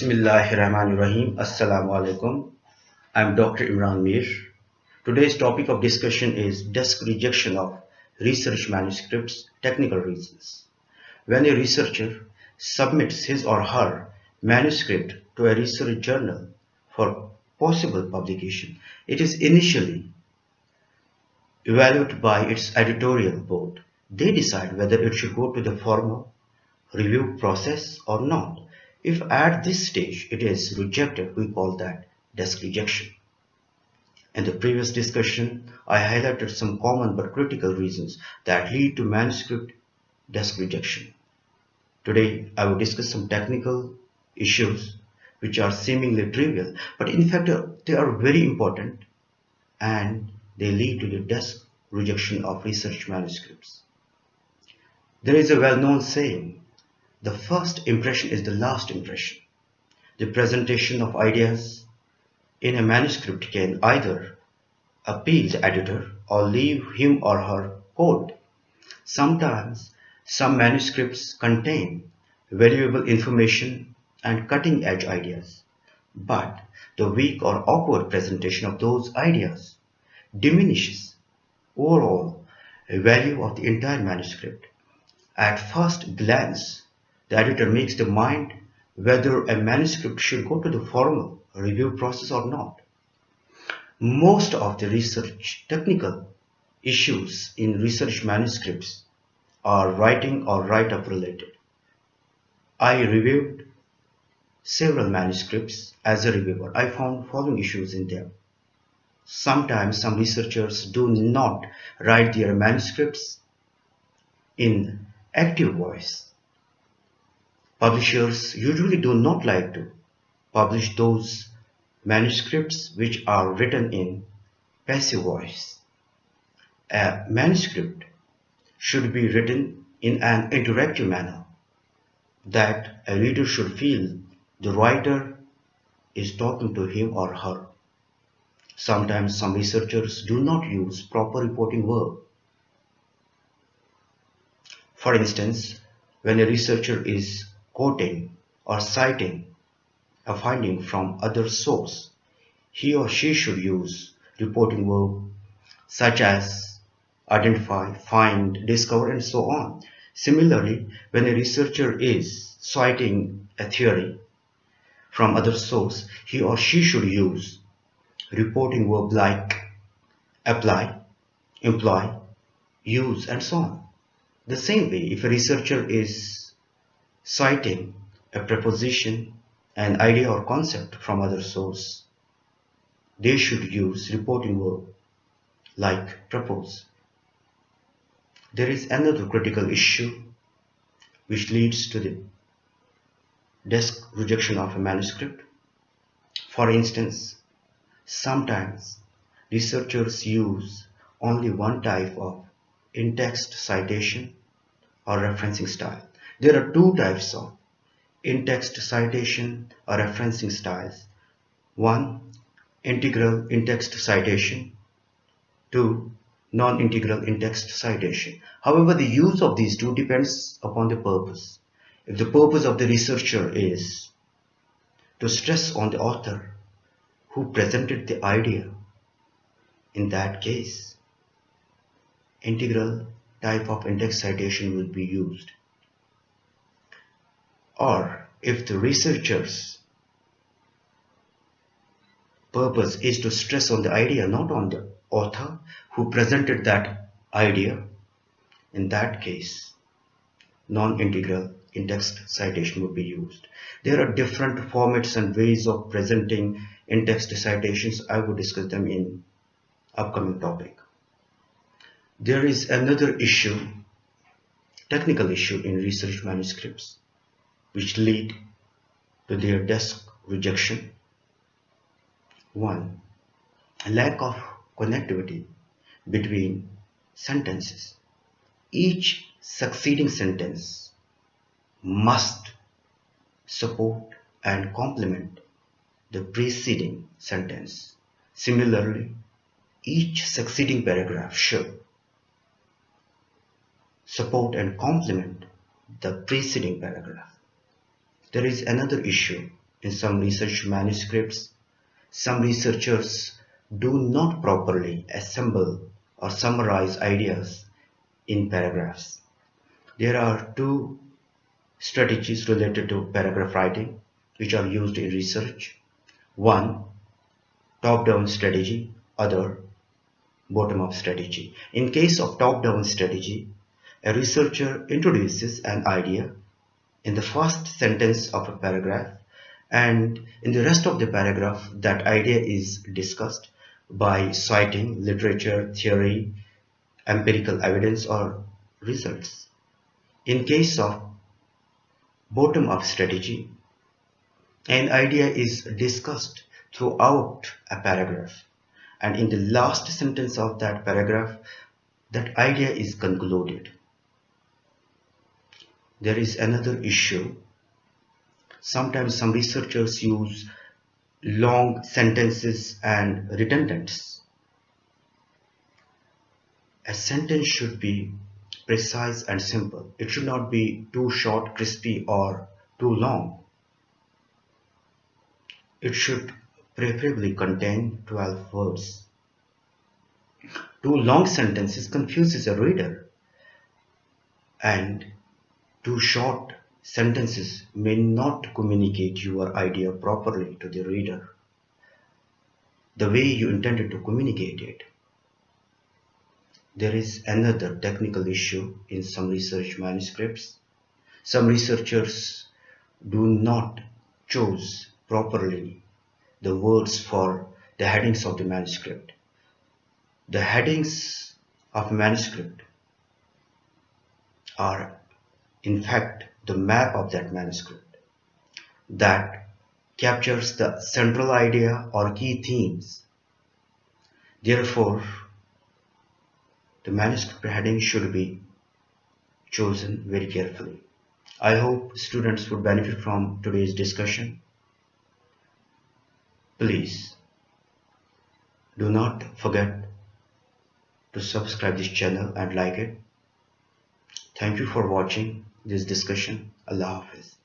Bismillahirrahmanirrahim. Assalamu alaikum. I'm Dr. Imran Mir. Today's topic of discussion is desk rejection of research manuscripts, technical reasons. When a researcher submits his or her manuscript to a research journal for possible publication, it is initially evaluated by its editorial board. They decide whether it should go to the formal review process or not. If at this stage it is rejected, we call that desk rejection. In the previous discussion, I highlighted some common but critical reasons that lead to manuscript desk rejection. Today, I will discuss some technical issues which are seemingly trivial, but in fact they are very important and they lead to the desk rejection of research manuscripts. There is a well-known saying, the first impression is the last impression. The presentation of ideas in a manuscript can either appeal the editor or leave him or her cold. Sometimes some manuscripts contain valuable information and cutting-edge ideas, but the weak or awkward presentation of those ideas diminishes overall value of the entire manuscript. At first glance, the editor makes the mind whether a manuscript should go to the formal review process or not. Most of the research technical issues in research manuscripts are writing or write-up related. I reviewed several manuscripts as a reviewer. I found following issues in them. Sometimes some researchers do not write their manuscripts in active voice. Publishers usually do not like to publish those manuscripts which are written in passive voice. A manuscript should be written in an interactive manner that a reader should feel the writer is talking to him or her. Sometimes some researchers do not use proper reporting verb. For instance, when a researcher is quoting or citing a finding from other source, he or she should use reporting verb such as identify, find, discover, and so on. Similarly, when a researcher is citing a theory from other source, he or she should use reporting verb like apply, employ, use, and so on. The same way, if a researcher is citing a proposition, an idea or concept from other source, they should use reporting verb like propose. There is another critical issue which leads to the desk rejection of a manuscript. For instance, sometimes researchers use only one type of in-text citation or referencing style. There are two types of in-text citation or referencing styles. One, integral in-text citation. Two, non-integral in-text citation. However, the use of these two depends upon the purpose. If the purpose of the researcher is to stress on the author who presented the idea, in that case, integral type of in-text citation will be used. Or if the researcher's purpose is to stress on the idea, not on the author who presented that idea, in that case, non-integral in-text citation would be used. There are different formats and ways of presenting in-text citations. I will discuss them in upcoming topic. There is another issue, technical issue in research manuscripts which lead to their desk rejection. One, a lack of connectivity between sentences. Each succeeding sentence must support and complement the preceding sentence. Similarly, each succeeding paragraph should support and complement the preceding paragraph. There is another issue In some research manuscripts, some researchers do not properly assemble or summarize ideas in paragraphs. There are two strategies related to paragraph writing which are used in research. One, top-down strategy, other, bottom-up strategy. In case of top-down strategy, a researcher introduces an idea in the first sentence of a paragraph, and in the rest of the paragraph that idea is discussed by citing literature, theory, empirical evidence or results. In case of bottom-up strategy, an idea is discussed throughout a paragraph, and in the last sentence of that paragraph that idea is concluded. There is another issue. Sometimes some researchers use long sentences and redundants. A sentence should be precise and simple. It should not be too short, crispy, or too long. It should preferably contain 12 words. Too long sentences confuses a reader, and too short sentences may not communicate your idea properly to the reader, the way you intended to communicate it. There is another technical issue in some research manuscripts. Some researchers do not choose properly the words for the headings of the manuscript. The headings of manuscript are in fact the map of that manuscript that captures the central idea or key themes. Therefore, the manuscript heading should be chosen very carefully. I hope students would benefit from today's discussion. Please do not forget to subscribe this channel and like it. Thank you for watching this discussion. Allah Hafiz.